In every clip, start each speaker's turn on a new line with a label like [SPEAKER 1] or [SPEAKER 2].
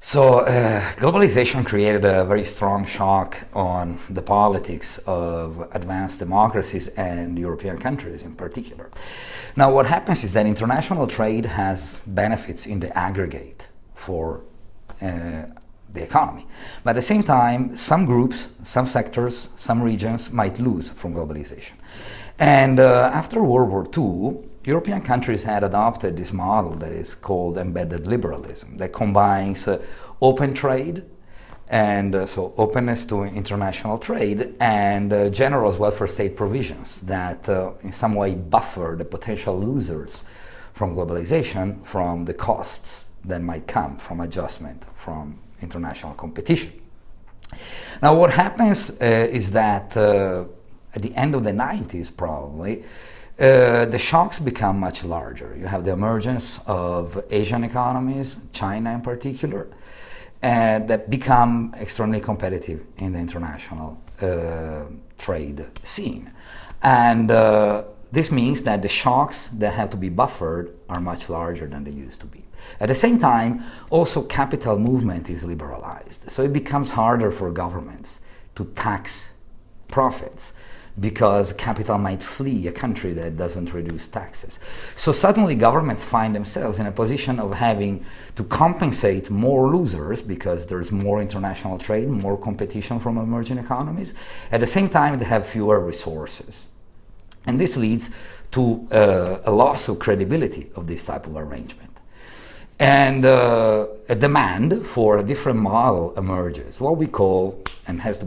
[SPEAKER 1] Globalization created a very strong shock on the politics of advanced democracies and European countries in particular. Now, what happens is that international trade has benefits in the aggregate for the economy. But at the same time, some groups, some sectors, some regions might lose from globalization. And after World War II, European countries had adopted this model that is called embedded liberalism, that combines open trade, and so openness to international trade, and generous welfare state provisions that in some way buffer the potential losers from globalization from the costs that might come from adjustment from international competition. Now, what happens is that at the end of the 90s probably, the shocks become much larger. You have the emergence of Asian economies, China in particular, that become extremely competitive in the international trade scene. And this means that the shocks that have to be buffered are much larger than they used to be. At the same time, also capital movement is liberalized. So it becomes harder for governments to tax profits, because capital might flee a country that doesn't reduce taxes. So suddenly governments find themselves in a position of having to compensate more losers because there's more international trade, more competition from emerging economies. At the same time, they have fewer resources. And this leads to a loss of credibility of this type of arrangement. And a demand for a different model emerges, what we call, and has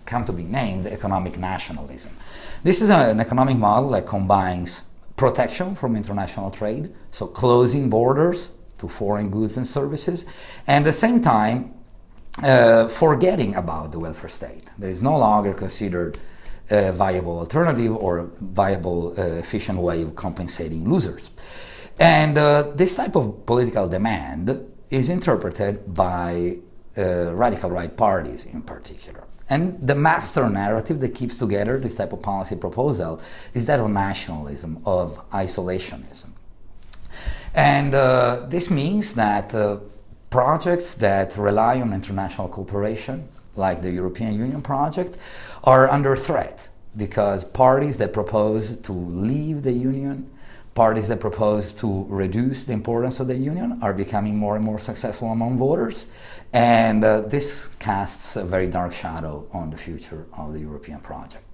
[SPEAKER 1] come to be named, economic nationalism. This is an economic model that combines protection from international trade, so closing borders to foreign goods and services, and at the same time forgetting about the welfare state. There is no longer considered a viable alternative or a viable, efficient way of compensating losers. And this type of political demand is interpreted by radical right parties in particular. And the master narrative that keeps together this type of policy proposal is that of nationalism, of isolationism. And this means that projects that rely on international cooperation, like the European Union project, are under threat, because parties that propose to leave the Union, parties that propose to reduce the importance of the Union are becoming more and more successful among voters, and this casts a very dark shadow on the future of the European project.